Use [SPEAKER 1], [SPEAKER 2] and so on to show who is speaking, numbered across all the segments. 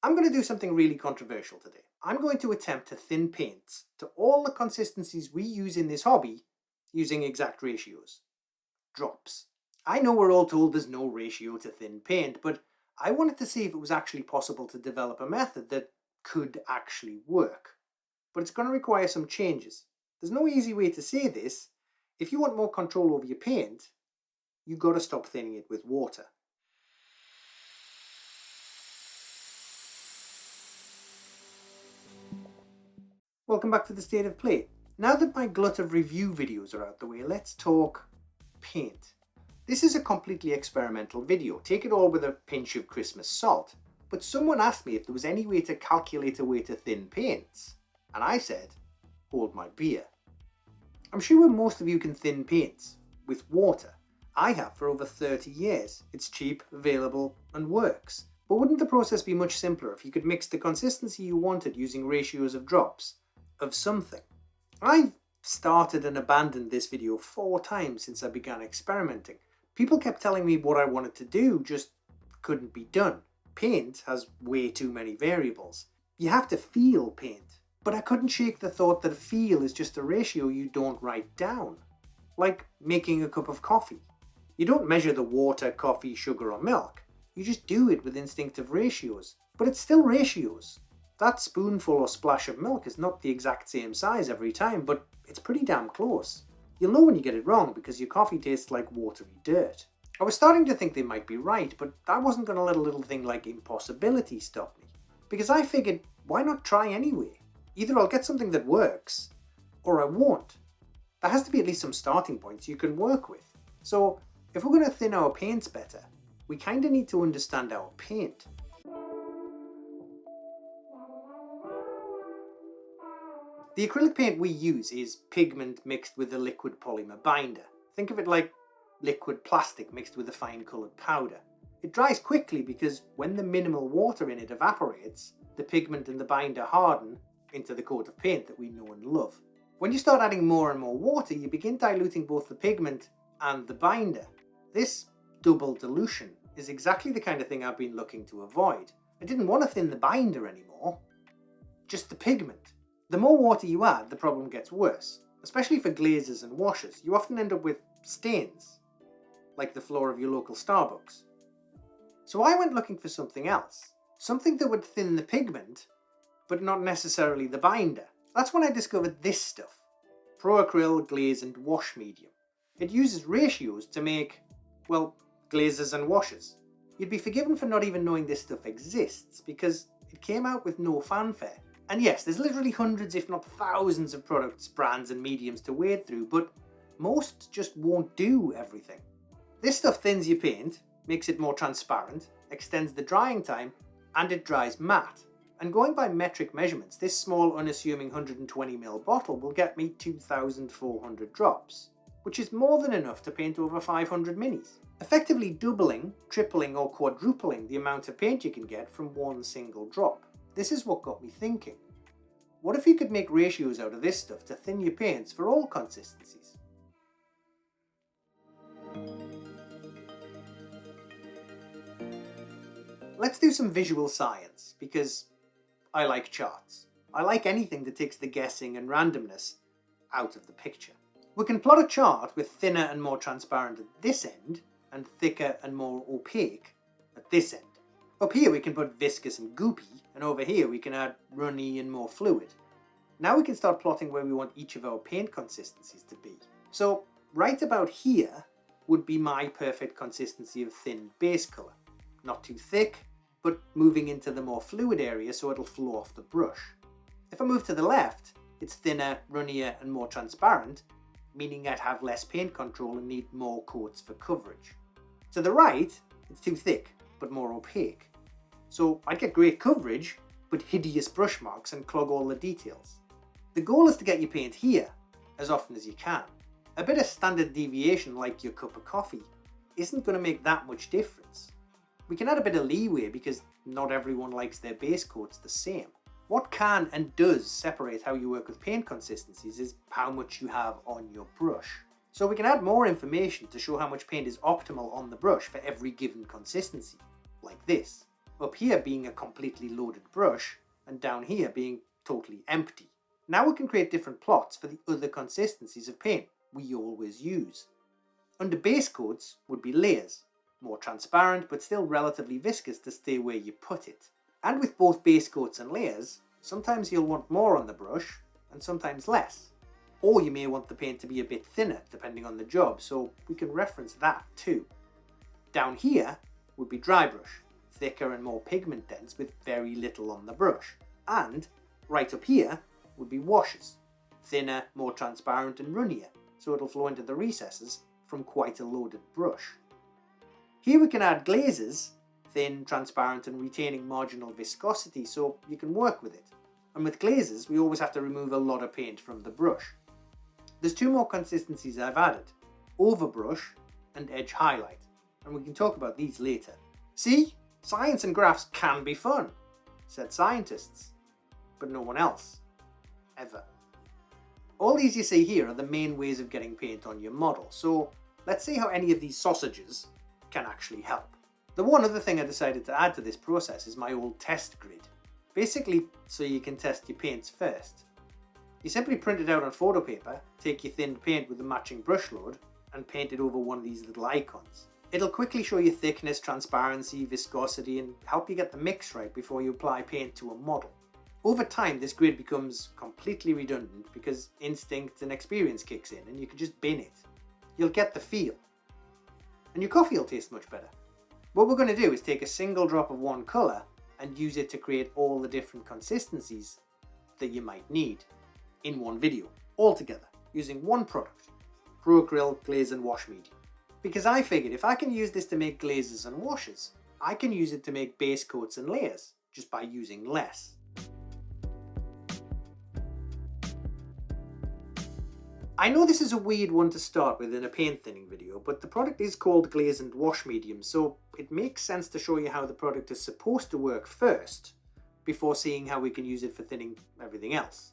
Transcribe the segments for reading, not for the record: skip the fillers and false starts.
[SPEAKER 1] I'm going to do something really controversial today. I'm going to attempt to thin paints to all the consistencies we use in this hobby using exact ratios. Drops. I know we're all told there's no ratio to thin paint, but I wanted to see if it was actually possible to develop a method that could actually work. But it's going to require some changes. There's no easy way to say this. If you want more control over your paint, you've got to stop thinning it with water. Welcome back to the State of Play. Now that my glut of review videos are out the way, let's talk paint. This is a completely experimental video, take it all with a pinch of Christmas salt, but someone asked me if there was any way to calculate a way to thin paints, and I said, hold my beer. I'm sure most of you can thin paints with water. I have for over 30 years. It's cheap, available, and works. But wouldn't the process be much simpler if you could mix the consistency you wanted using ratios of drops of something? I've started and abandoned this video 4 times since I began experimenting. People kept telling me what I wanted to do just couldn't be done. Paint has way too many variables. You have to feel paint. But I couldn't shake the thought that feel is just a ratio you don't write down. Like making a cup of coffee. You don't measure the water, coffee, sugar or milk. You just do it with instinctive ratios. But it's still ratios. That spoonful or splash of milk is not the exact same size every time, but it's pretty damn close. You'll know when you get it wrong because your coffee tastes like watery dirt. I was starting to think they might be right, but I wasn't going to let a little thing like impossibility stop me. Because I figured, why not try anyway? Either I'll get something that works, or I won't. There has to be at least some starting points you can work with. So, if we're going to thin our paints better, we kinda need to understand our paint. The acrylic paint we use is pigment mixed with a liquid polymer binder. Think of it like liquid plastic mixed with a fine coloured powder. It dries quickly because when the minimal water in it evaporates, the pigment and the binder harden into the coat of paint that we know and love. When you start adding more and more water, you begin diluting both the pigment and the binder. This double dilution is exactly the kind of thing I've been looking to avoid. I didn't want to thin the binder anymore, just the pigment. The more water you add, the problem gets worse. Especially for glazes and washes, you often end up with stains, like the floor of your local Starbucks. So I went looking for something else. Something that would thin the pigment, but not necessarily the binder. That's when I discovered this stuff. Pro Acryl Glaze and Wash Medium. It uses ratios to make, well, glazes and washes. You'd be forgiven for not even knowing this stuff exists, because it came out with no fanfare. And yes, there's literally hundreds if not thousands of products, brands and mediums to wade through, but most just won't do everything. This stuff thins your paint, makes it more transparent, extends the drying time, and it dries matte. And going by metric measurements, this small unassuming 120ml bottle will get me 2,400 drops, which is more than enough to paint over 500 minis. Effectively doubling, tripling or quadrupling the amount of paint you can get from one single drop. This is what got me thinking. What if you could make ratios out of this stuff to thin your paints for all consistencies? Let's do some visual science, because I like charts. I like anything that takes the guessing and randomness out of the picture. We can plot a chart with thinner and more transparent at this end, and thicker and more opaque at this end. Up here we can put viscous and goopy, and over here we can add runny and more fluid. Now we can start plotting where we want each of our paint consistencies to be. So right about here would be my perfect consistency of thin base colour. Not too thick, but moving into the more fluid area so it'll flow off the brush. If I move to the left, it's thinner, runnier and more transparent, meaning I'd have less paint control and need more coats for coverage. To the right, it's too thick, but more opaque. So I'd get great coverage, but hideous brush marks and clog all the details. The goal is to get your paint here, as often as you can. A bit of standard deviation like your cup of coffee isn't going to make that much difference. We can add a bit of leeway because not everyone likes their base coats the same. What can and does separate how you work with paint consistencies is how much you have on your brush. So we can add more information to show how much paint is optimal on the brush for every given consistency, like this. up here being a completely loaded brush, and down here being totally empty. Now we can create different plots for the other consistencies of paint we always use. Under base coats would be layers, more transparent but still relatively viscous to stay where you put it. And with both base coats and layers, sometimes you'll want more on the brush and sometimes less. Or you may want the paint to be a bit thinner depending on the job, so we can reference that too. Down here would be Drybrush, thicker and more pigment dense with very little on the brush. And right up here would be washes, thinner, more transparent and runnier, so it'll flow into the recesses from quite a loaded brush. Here we can add glazes, thin, transparent and retaining marginal viscosity, so you can work with it. And with glazes we always have to remove a lot of paint from the brush. There's two more consistencies I've added, Overbrush and Edge Highlight, and we can talk about these later. See? Science and graphs can be fun, said scientists, but no one else. Ever. All these you see here are the main ways of getting paint on your model, so let's see how any of these sausages can actually help. The one other thing I decided to add to this process is my old test grid. Basically, so you can test your paints first. You simply print it out on photo paper, take your thinned paint with the matching brush load, and paint it over one of these little icons. It'll quickly show you thickness, transparency, viscosity, and help you get the mix right before you apply paint to a model. Over time, this grid becomes completely redundant because instinct and experience kicks in and you can just bin it. You'll get the feel. And your coffee will taste much better. What we're going to do is take a single drop of one colour and use it to create all the different consistencies that you might need in one video, all together, using one product, Acryl, Glaze and Wash Medium. Because I figured if I can use this to make glazes and washes, I can use it to make base coats and layers, just by using less. I know this is a weird one to start with in a paint thinning video, but the product is called Glaze and Wash Medium, so it makes sense to show you how the product is supposed to work first, before seeing how we can use it for thinning everything else.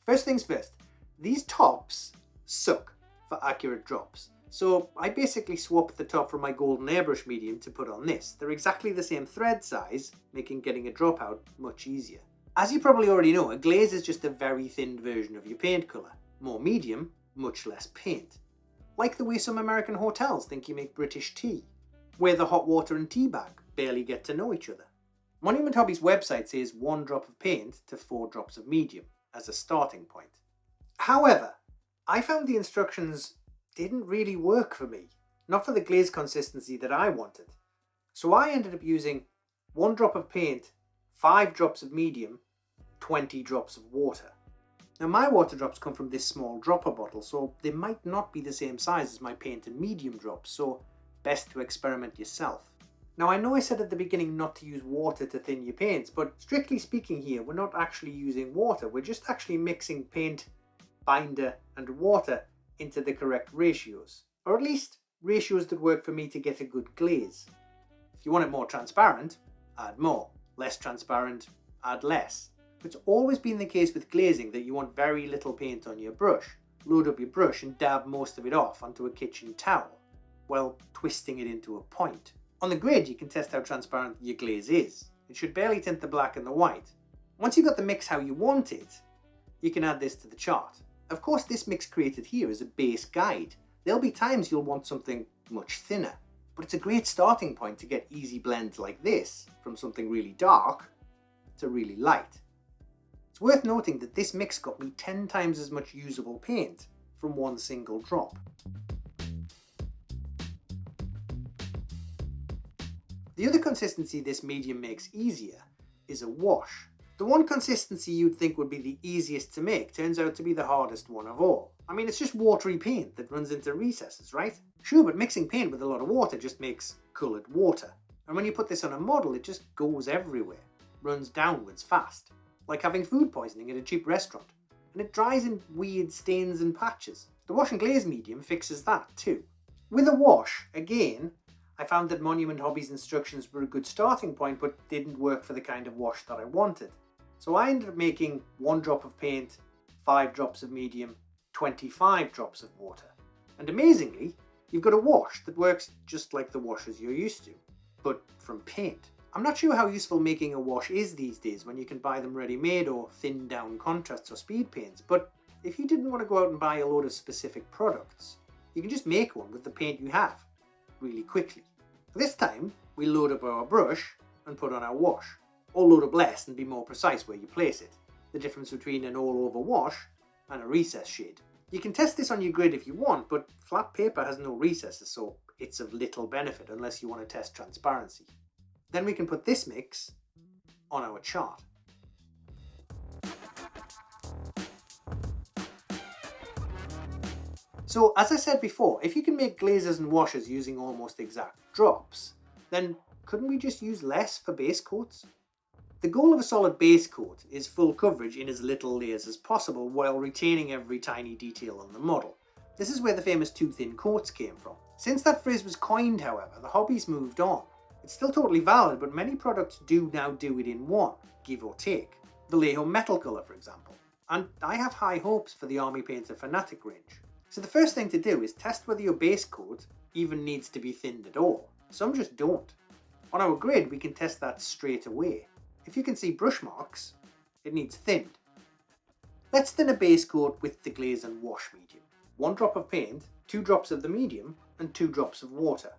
[SPEAKER 1] First things first, these tops suck for accurate drops. So I basically swapped the top from my golden airbrush medium to put on this. They're exactly the same thread size, making getting a drop out much easier. As you probably already know, a glaze is just a very thin version of your paint colour. More medium, much less paint. Like the way some American hotels think you make British tea, where the hot water and tea bag barely get to know each other. Monument Hobbies' website says 1 drop of paint to 4 drops of medium as a starting point. However, I found the instructions didn't really work for me, not for the glaze consistency that I wanted. So I ended up using 1 drop of paint, 5 drops of medium, 20 drops of water. Now my water drops come from this small dropper bottle, so they might not be the same size as my paint and medium drops, so best to experiment yourself. Now I know I said at the beginning not to use water to thin your paints, but strictly speaking here, we're not actually using water, we're just actually mixing paint, binder and water into the correct ratios, or at least ratios that work for me to get a good glaze. If you want it more transparent, add more. Less transparent, add less. It's always been the case with glazing that you want very little paint on your brush. Load up your brush and dab most of it off onto a kitchen towel, while twisting it into a point. On the grid you can test how transparent your glaze is. It should barely tint the black and the white. Once you've got the mix how you want it, you can add this to the chart. Of course, this mix created here is a base guide. There'll be times you'll want something much thinner, but it's a great starting point to get easy blends like this, from something really dark to really light. It's worth noting that this mix got me 10 times as much usable paint from one single drop. The other consistency this medium makes easier is a wash. The one consistency you'd think would be the easiest to make turns out to be the hardest one of all. I mean, it's just watery paint that runs into recesses, right? Sure, but mixing paint with a lot of water just makes coloured water. And when you put this on a model, it just goes everywhere, runs downwards fast. Like having food poisoning at a cheap restaurant. And it dries in weird stains and patches. The wash and glaze medium fixes that too. With a wash, again, I found that Monument Hobbies instructions were a good starting point, but didn't work for the kind of wash that I wanted. So I ended up making 1 drop of paint, 5 drops of medium, 25 drops of water. And amazingly, you've got a wash that works just like the washes you're used to, but from paint. I'm not sure how useful making a wash is these days when you can buy them ready-made or thinned down contrasts or speed paints, but if you didn't want to go out and buy a load of specific products, you can just make one with the paint you have, really quickly. This time, we load up our brush and put on our wash, or load up less and be more precise where you place it, the difference between an all-over wash and a recess shade. You can test this on your grid if you want, but flat paper has no recesses, so it's of little benefit unless you want to test transparency. Then we can put this mix on our chart. So as I said before, if you can make glazes and washes using almost exact drops, then couldn't we just use less for base coats? The goal of a solid base coat is full coverage in as little layers as possible while retaining every tiny detail on the model. This is where the famous too thin coats came from. Since that phrase was coined, however, the hobbies moved on. It's still totally valid, but many products do now do it in one, give or take. Vallejo Metal Colour, for example. And I have high hopes for the Army Painter Fanatic range. So the first thing to do is test whether your base coat even needs to be thinned at all. Some just don't. On our grid, we can test that straight away. If you can see brush marks, it needs thinned. Let's thin a base coat with the glaze and wash medium. 1 drop of paint, 2 drops of the medium, and 2 drops of water.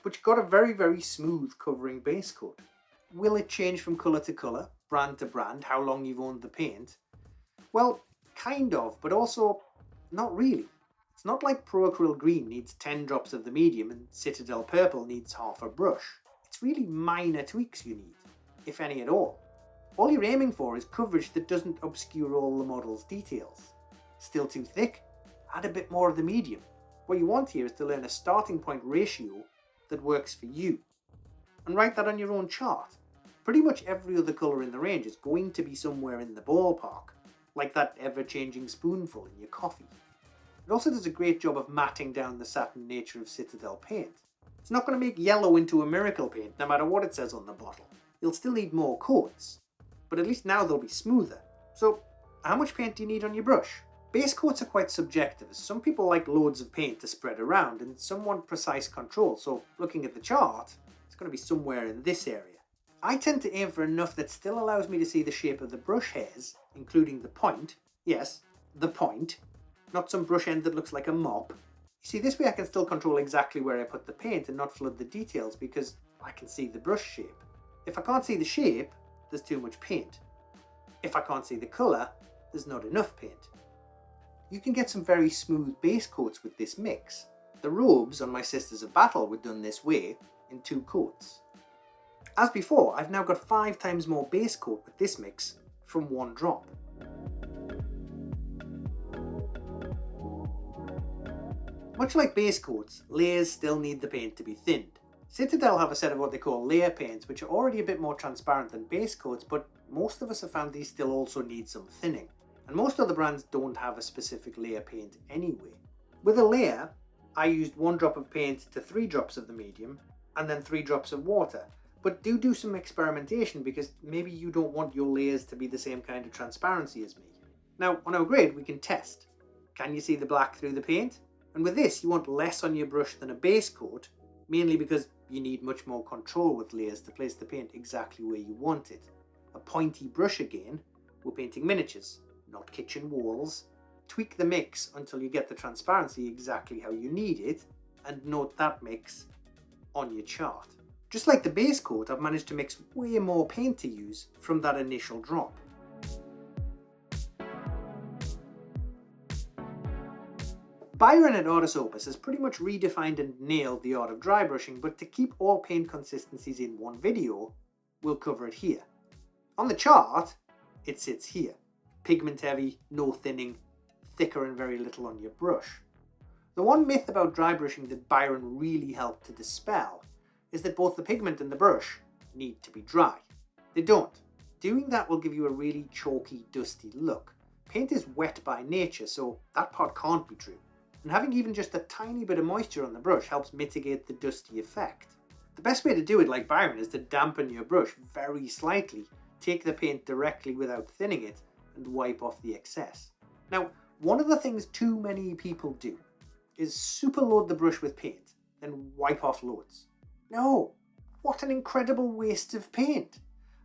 [SPEAKER 1] But you've got a very smooth covering base coat. Will it change from colour to colour, brand to brand, how long you've owned the paint? Well, kind of, but also not really. It's not like Pro Acryl Green needs 10 drops of the medium and Citadel Purple needs half a brush. It's really minor tweaks you need, if any at all. All you're aiming for is coverage that doesn't obscure all the model's details. Still too thick? Add a bit more of the medium. What you want here is to learn a starting point ratio that works for you. And write that on your own chart. Pretty much every other colour in the range is going to be somewhere in the ballpark, like that ever-changing spoonful in your coffee. It also does a great job of matting down the satin nature of Citadel paint. It's not going to make yellow into a miracle paint no matter what it says on the bottle. You'll still need more coats, but at least now they'll be smoother. So, how much paint do you need on your brush? Base coats are quite subjective, as some people like loads of paint to spread around and some want precise control, so looking at the chart, it's going to be somewhere in this area. I tend to aim for enough that still allows me to see the shape of the brush hairs, including the point. Yes, the point. Not some brush end that looks like a mop. You see, this way I can still control exactly where I put the paint and not flood the details because I can see the brush shape. If I can't see the shape, there's too much paint. If I can't see the colour, there's not enough paint. You can get some very smooth base coats with this mix. The robes on my Sisters of Battle were done this way in 2 coats. As before, I've now got 5 times more base coat with this mix from 1 drop. Much like base coats, layers still need the paint to be thinned. Citadel have a set of what they call layer paints, which are already a bit more transparent than base coats, but most of us have found these still also need some thinning. And most other brands don't have a specific layer paint anyway. With a layer, I used 1 drop of paint to 3 drops of the medium, and then 3 drops of water. But do some experimentation because maybe you don't want your layers to be the same kind of transparency as me. Now, on our grid, we can test. Can you see the black through the paint? And with this, you want less on your brush than a base coat, mainly because you need much more control with layers to place the paint exactly where you want it. A pointy brush again, we're painting miniatures, not kitchen walls. Tweak the mix until you get the transparency exactly how you need it, and note that mix on your chart. Just like the base coat, I've managed to mix way more paint to use from that initial drop. Byron at Artis Opus has pretty much redefined and nailed the art of dry brushing, but to keep all paint consistencies in one video, we'll cover it here. On the chart, it sits here. Pigment heavy, no thinning, thicker and very little on your brush. The one myth about dry brushing that Byron really helped to dispel is that both the pigment and the brush need to be dry. They don't. Doing that will give you a really chalky, dusty look. Paint is wet by nature, so that part can't be true. And having even just a tiny bit of moisture on the brush helps mitigate the dusty effect. The best way to do it, like Byron, is to dampen your brush very slightly, take the paint directly without thinning it, and wipe off the excess. Now, one of the things too many people do is superload the brush with paint, then wipe off loads. No, What an incredible waste of paint.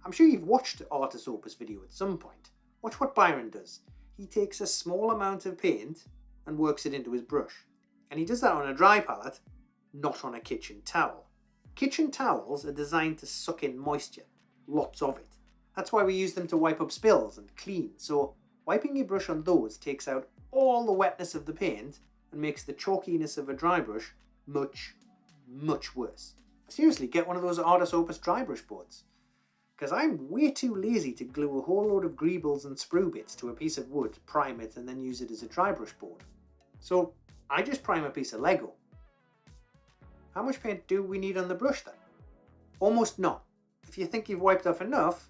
[SPEAKER 1] I'm sure you've watched Artis Opus video at some point. Watch what Byron does. He takes a small amount of paint and works it into his brush. And he does that on a dry palette, not on a kitchen towel. Kitchen towels are designed to suck in moisture, lots of it. That's why we use them to wipe up spills and clean, so wiping your brush on those takes out all the wetness of the paint and makes the chalkiness of a dry brush much, much worse. Seriously, get one of those Artis Opus dry brush boards. Because I'm way too lazy to glue a whole load of greebles and sprue bits to a piece of wood, prime it, and then use it as a dry brush board. So I just prime a piece of Lego. How much paint do we need on the brush then? Almost none. If you think you've wiped off enough,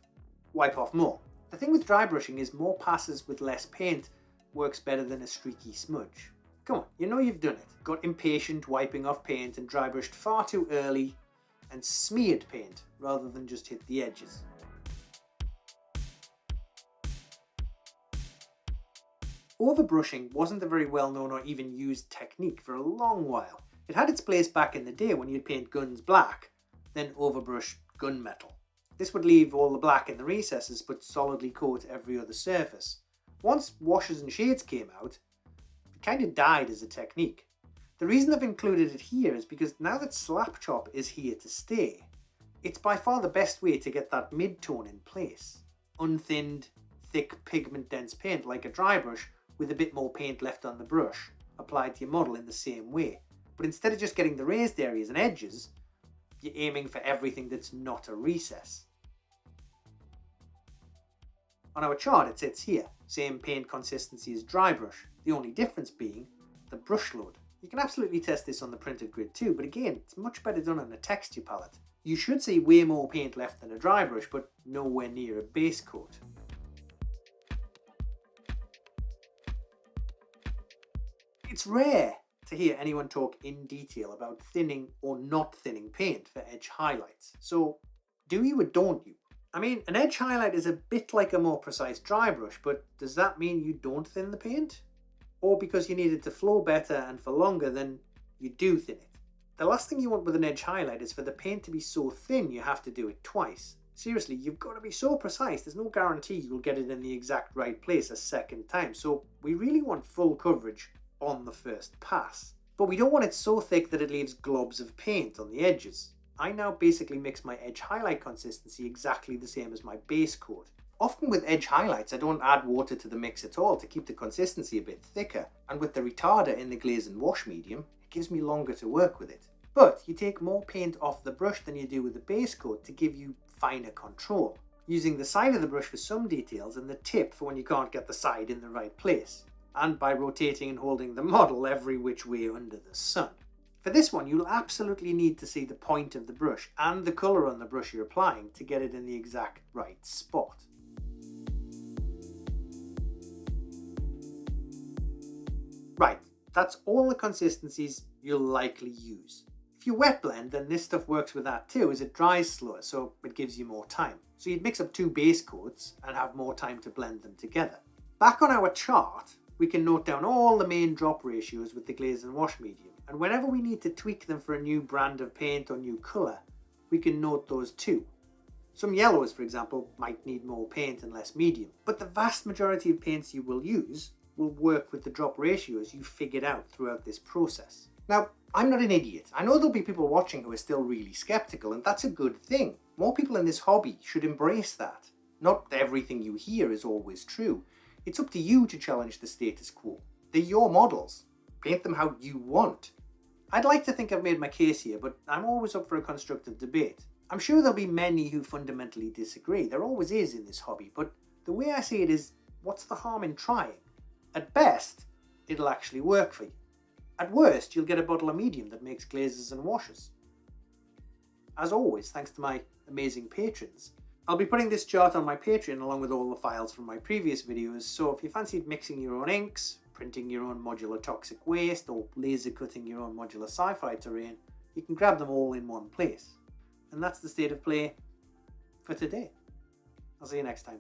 [SPEAKER 1] wipe off more. The thing with dry brushing is more passes with less paint works better than a streaky smudge. Come on, you know you've done it. Got impatient wiping off paint and dry brushed far too early and smeared paint rather than just hit the edges. Overbrushing wasn't a very well known or even used technique for a long while. It had its place back in the day when you'd paint guns black, then overbrush gunmetal. This would leave all the black in the recesses but solidly coat every other surface. Once washes and shades came out, it kind of died as a technique. The reason I've included it here is because now that slap chop is here to stay, it's by far the best way to get that mid-tone in place. Unthinned, thick, pigment-dense paint like a dry brush with a bit more paint left on the brush applied to your model in the same way. But instead of just getting the raised areas and edges, you're aiming for everything that's not a recess. On our chart it sits here, same paint consistency as dry brush, the only difference being the brush load. You can absolutely test this on the printed grid too, but again, it's much better done on a texture palette. You should see way more paint left than a dry brush, but nowhere near a base coat. It's rare to hear anyone talk in detail about thinning or not thinning paint for edge highlights. So, do you or don't you? I mean, an edge highlight is a bit like a more precise dry brush, but does that mean you don't thin the paint? Or because you need it to flow better and for longer, then you do thin it. The last thing you want with an edge highlight is for the paint to be so thin you have to do it twice. Seriously, you've got to be so precise, there's no guarantee you'll get it in the exact right place a second time, so we really want full coverage on the first pass. But we don't want it so thick that it leaves globs of paint on the edges. I now basically mix my edge highlight consistency exactly the same as my base coat. Often with edge highlights I don't add water to the mix at all to keep the consistency a bit thicker, and with the retarder in the glaze and wash medium, it gives me longer to work with it. But you take more paint off the brush than you do with the base coat to give you finer control, using the side of the brush for some details and the tip for when you can't get the side in the right place, and by rotating and holding the model every which way under the sun. For this one, you'll absolutely need to see the point of the brush and the colour on the brush you're applying to get it in the exact right spot. Right, that's all the consistencies you'll likely use. If you wet blend, then this stuff works with that too, as it dries slower, so it gives you more time. So you'd mix up two base coats and have more time to blend them together. Back on our chart, we can note down all the main drop ratios with the glaze and wash medium, and whenever we need to tweak them for a new brand of paint or new colour, we can note those too. Some yellows, for example, might need more paint and less medium, but the vast majority of paints you will use will work with the drop ratios you figured out throughout this process. Now, I'm not an idiot. I know there'll be people watching who are still really skeptical, and that's a good thing. More people in this hobby should embrace that. Not everything you hear is always true. It's up to you to challenge the status quo. They're your models. Paint them how you want. I'd like to think I've made my case here, but I'm always up for a constructive debate. I'm sure there'll be many who fundamentally disagree. There always is in this hobby, but the way I see it is, what's the harm in trying? At best, it'll actually work for you. At worst, you'll get a bottle of medium that makes glazes and washes. As always, thanks to my amazing patrons. I'll be putting this chart on my Patreon along with all the files from my previous videos, so if you fancied mixing your own inks, printing your own modular toxic waste, or laser cutting your own modular sci-fi terrain, you can grab them all in one place. And that's the state of play for today. I'll see you next time.